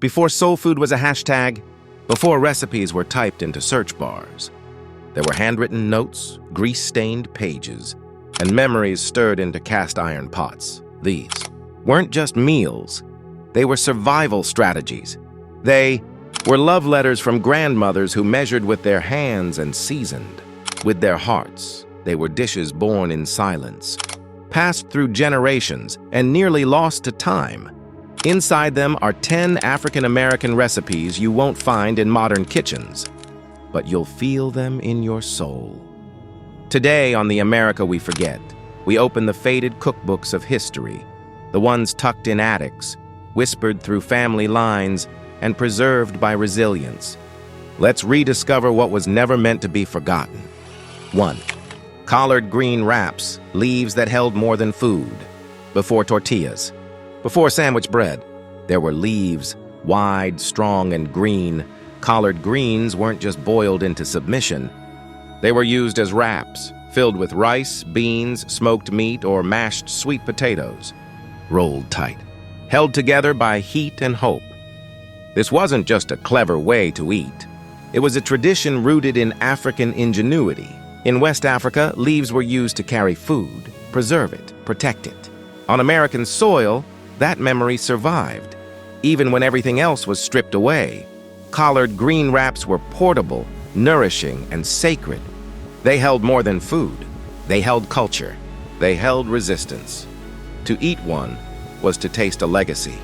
Before soul food was a hashtag, before recipes were typed into search bars, there were handwritten notes, grease-stained pages, and memories stirred into cast-iron pots. These weren't just meals. They were survival strategies. They were love letters from grandmothers who measured with their hands and seasoned with their hearts. They were dishes born in silence, passed through generations, and nearly lost to time. Inside them are 10 African-American recipes you won't find in modern kitchens, but you'll feel them in your soul. Today on the America We Forget, we open the faded cookbooks of history, the ones tucked in attics, whispered through family lines, and preserved by resilience. Let's rediscover what was never meant to be forgotten. 1. Collard green wraps, leaves that held more than food. Before tortillas, before sandwich bread, there were leaves, wide, strong, and green. Collard greens weren't just boiled into submission. They were used as wraps, filled with rice, beans, smoked meat, or mashed sweet potatoes. Rolled tight, held together by heat and hope. This wasn't just a clever way to eat. It was a tradition rooted in African ingenuity. In West Africa, leaves were used to carry food, preserve it, protect it. On American soil, that memory survived. Even when everything else was stripped away, collard green wraps were portable, nourishing, and sacred. They held more than food. They held culture. They held resistance. To eat one was to taste a legacy,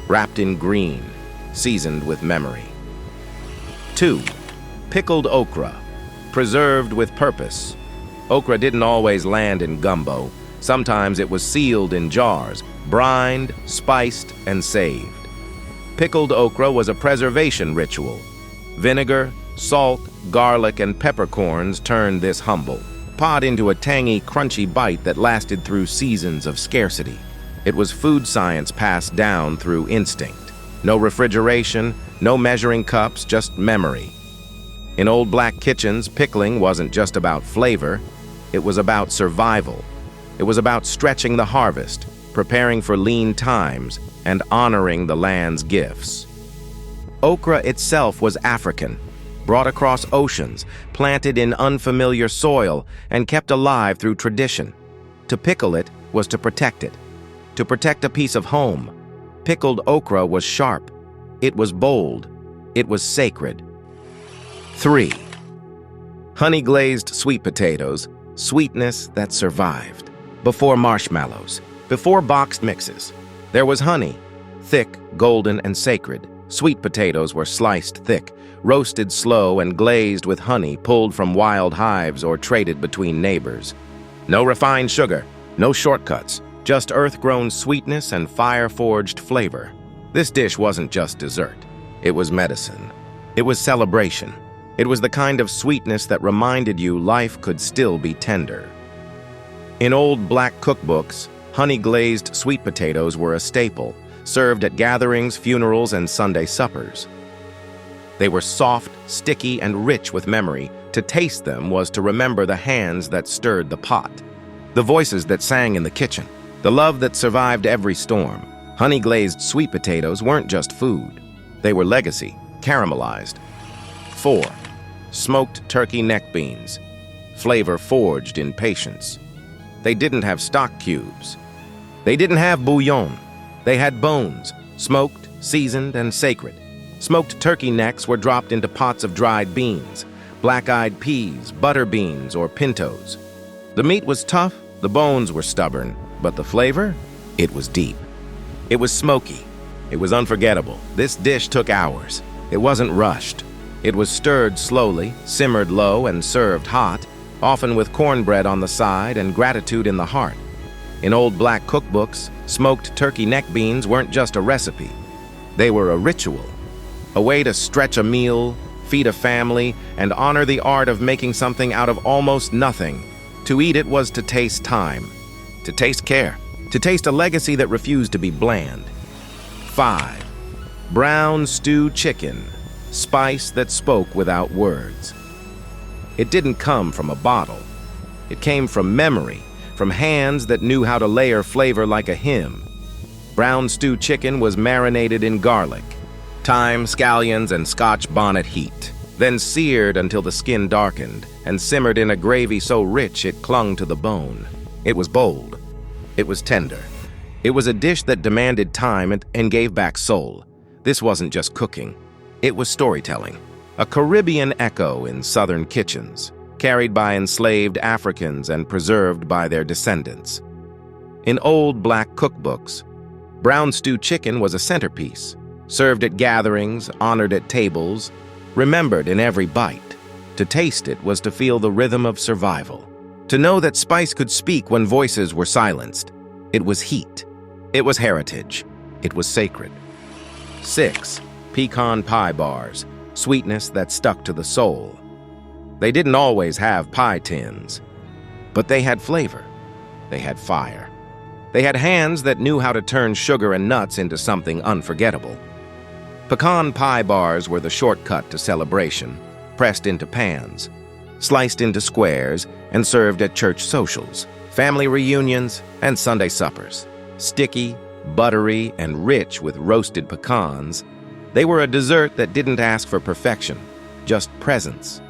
wrapped in green, seasoned with memory. 2. Pickled okra, preserved with purpose. Okra didn't always land in gumbo. Sometimes it was sealed in jars, brined, spiced, and saved. Pickled okra was a preservation ritual. Vinegar, salt, garlic, and peppercorns turned this humble pot into a tangy, crunchy bite that lasted through seasons of scarcity. It was food science passed down through instinct. No refrigeration, no measuring cups, just memory. In old black kitchens, pickling wasn't just about flavor. It was about survival. It was about stretching the harvest, preparing for lean times, and honoring the land's gifts. Okra itself was African, brought across oceans, planted in unfamiliar soil, and kept alive through tradition. To pickle it was to protect it. To protect a piece of home. Pickled okra was sharp. It was bold. It was sacred. 3. Honey-glazed sweet potatoes, sweetness that survived. Before marshmallows, before boxed mixes, there was honey, thick, golden, and sacred. Sweet potatoes were sliced thick, roasted slow, and glazed with honey pulled from wild hives or traded between neighbors. No refined sugar, no shortcuts, just earth-grown sweetness and fire-forged flavor. This dish wasn't just dessert. It was medicine. It was celebration. It was the kind of sweetness that reminded you life could still be tender. In old black cookbooks, honey-glazed sweet potatoes were a staple, served at gatherings, funerals, and Sunday suppers. They were soft, sticky, and rich with memory. To taste them was to remember the hands that stirred the pot, the voices that sang in the kitchen, the love that survived every storm. Honey-glazed sweet potatoes weren't just food. They were legacy, caramelized. 4. Smoked turkey neck beans, flavor forged in patience. They didn't have stock cubes. They didn't have bouillon. They had bones, smoked, seasoned, and sacred. Smoked turkey necks were dropped into pots of dried beans, black-eyed peas, butter beans, or pintos. The meat was tough, the bones were stubborn, but the flavor? It was deep. It was smoky. It was unforgettable. This dish took hours. It wasn't rushed. It was stirred slowly, simmered low, and served hot, often with cornbread on the side and gratitude in the heart. In old black cookbooks, smoked turkey neck beans weren't just a recipe. They were a ritual, a way to stretch a meal, feed a family, and honor the art of making something out of almost nothing. To eat it was to taste time, to taste care, to taste a legacy that refused to be bland. 5. Brown stew chicken, spice that spoke without words. It didn't come from a bottle. It came from memory, from hands that knew how to layer flavor like a hymn. Brown stew chicken was marinated in garlic, Thyme, scallions, and Scotch bonnet heat, then seared until the skin darkened and simmered in a gravy so rich it clung to the bone. It was bold. It was tender. It was a dish that demanded time and gave back soul. This wasn't just cooking. It was storytelling. A Caribbean echo in southern kitchens, carried by enslaved Africans and preserved by their descendants. In old black cookbooks, brown stew chicken was a centerpiece, served at gatherings, honored at tables, remembered in every bite. To taste it was to feel the rhythm of survival, to know that spice could speak when voices were silenced. It was heat. It was heritage. It was sacred. 6. Pecan Pie Bars, sweetness that stuck to the soul. They didn't always have pie tins, but they had flavor. They had fire. They had hands that knew how to turn sugar and nuts into something unforgettable. Pecan pie bars were the shortcut to celebration, pressed into pans, sliced into squares, and served at church socials, family reunions, and Sunday suppers. Sticky, buttery, and rich with roasted pecans, they were a dessert that didn't ask for perfection, just presence.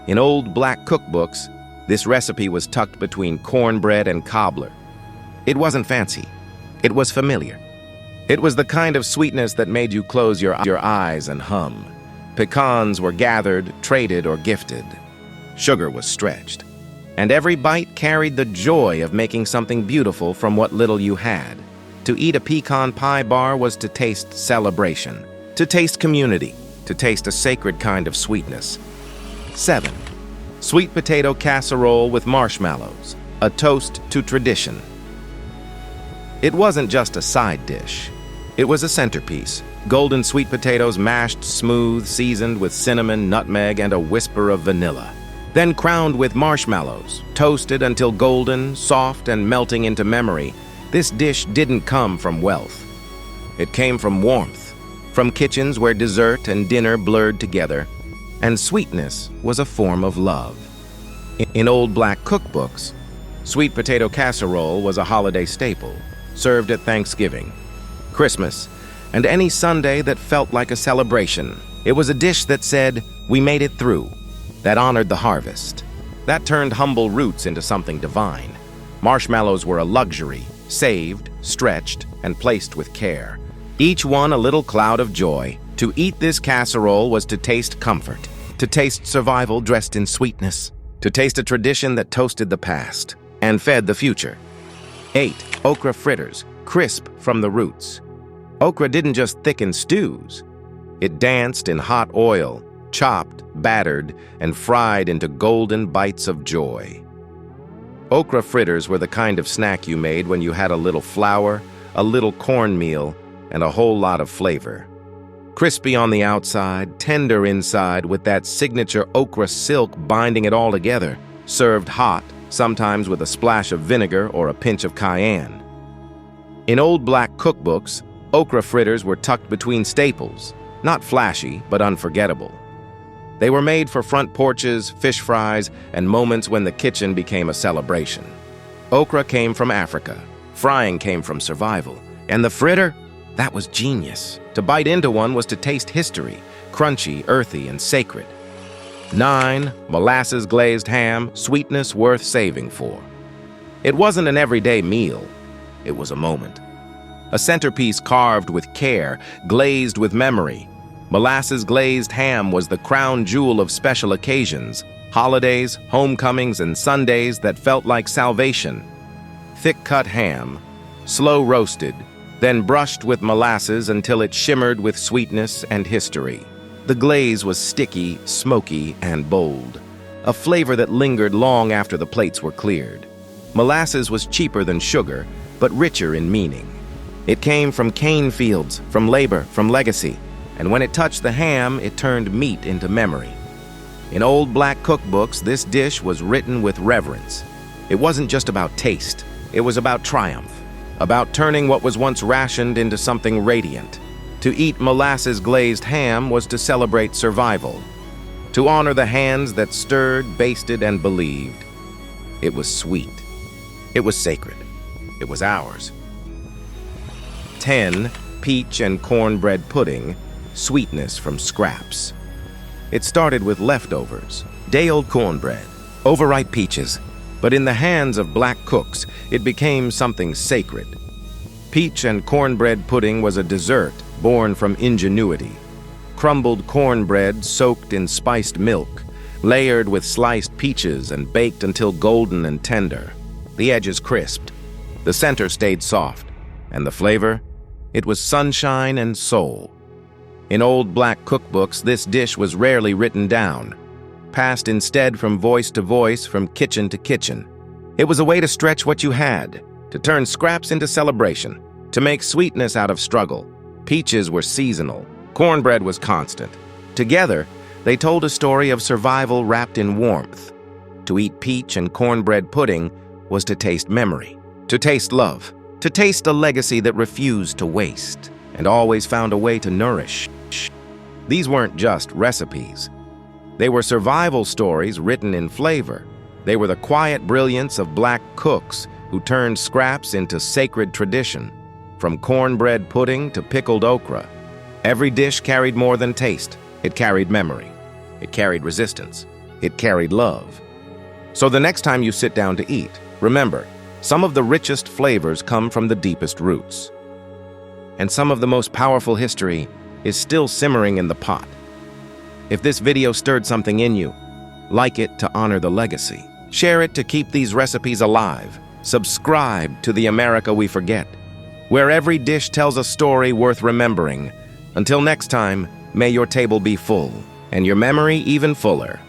In old black cookbooks, this recipe was tucked between cornbread and cobbler. It wasn't fancy. It was familiar. It was the kind of sweetness that made you close your eyes and hum. Pecans were gathered, traded, or gifted. Sugar was stretched. And every bite carried the joy of making something beautiful from what little you had. To eat a pecan pie bar was to taste celebration, to taste community, to taste a sacred kind of sweetness. 7. Sweet potato casserole with marshmallows, a toast to tradition. It wasn't just a side dish. It was a centerpiece. Golden sweet potatoes mashed smooth, seasoned with cinnamon, nutmeg, and a whisper of vanilla. Then crowned with marshmallows, toasted until golden, soft, and melting into memory. This dish didn't come from wealth. It came from warmth, from kitchens where dessert and dinner blurred together, and sweetness was a form of love. In old black cookbooks, sweet potato casserole was a holiday staple, served at Thanksgiving, Christmas, and any Sunday that felt like a celebration. It was a dish that said, "We made it through," that honored the harvest, that turned humble roots into something divine. Marshmallows were a luxury, saved, stretched, and placed with care. Each one a little cloud of joy. To eat this casserole was to taste comfort, to taste survival dressed in sweetness, to taste a tradition that toasted the past and fed the future. 8. Okra Fritters, crisp from the roots. Okra didn't just thicken stews. It danced in hot oil, chopped, battered, and fried into golden bites of joy. Okra fritters were the kind of snack you made when you had a little flour, a little cornmeal, and a whole lot of flavor. Crispy on the outside, tender inside, with that signature okra silk binding it all together, served hot, sometimes with a splash of vinegar or a pinch of cayenne. In old black cookbooks, okra fritters were tucked between staples, not flashy, but unforgettable. They were made for front porches, fish fries, and moments when the kitchen became a celebration. Okra came from Africa, frying came from survival, and the fritter, that was genius. To bite into one was to taste history, crunchy, earthy, and sacred. 9. Molasses-Glazed Ham, sweetness worth saving for. It wasn't an everyday meal. It was a moment. A centerpiece carved with care, glazed with memory. Molasses-Glazed Ham was the crown jewel of special occasions, holidays, homecomings, and Sundays that felt like salvation. Thick-cut ham, slow roasted, then brushed with molasses until it shimmered with sweetness and history. The glaze was sticky, smoky, and bold, a flavor that lingered long after the plates were cleared. Molasses was cheaper than sugar, but richer in meaning. It came from cane fields, from labor, from legacy, and when it touched the ham, it turned meat into memory. In old black cookbooks, this dish was written with reverence. It wasn't just about taste, it was about triumph, about turning what was once rationed into something radiant. To eat molasses-glazed ham was to celebrate survival, to honor the hands that stirred, basted, and believed. It was sweet. It was sacred. It was ours. 10. Peach and cornbread pudding, sweetness from scraps. It started with leftovers, day-old cornbread, overripe peaches, but in the hands of black cooks, it became something sacred. Peach and cornbread pudding was a dessert born from ingenuity. Crumbled cornbread soaked in spiced milk, layered with sliced peaches and baked until golden and tender. The edges crisped, the center stayed soft, and the flavor? It was sunshine and soul. In old black cookbooks, this dish was rarely written down, passed instead from voice to voice, from kitchen to kitchen. It was a way to stretch what you had, to turn scraps into celebration, to make sweetness out of struggle. Peaches were seasonal, cornbread was constant. Together, they told a story of survival wrapped in warmth. To eat peach and cornbread pudding was to taste memory, to taste love, to taste a legacy that refused to waste and always found a way to nourish. These weren't just recipes. They were survival stories written in flavor. They were the quiet brilliance of black cooks who turned scraps into sacred tradition. From cornbread pudding to pickled okra, every dish carried more than taste. It carried memory. It carried resistance. It carried love. So the next time you sit down to eat, remember, some of the richest flavors come from the deepest roots. And some of the most powerful history is still simmering in the pot. If this video stirred something in you, like it to honor the legacy. Share it to keep these recipes alive. Subscribe to the America We Forget, where every dish tells a story worth remembering. Until next time, may your table be full, and your memory even fuller.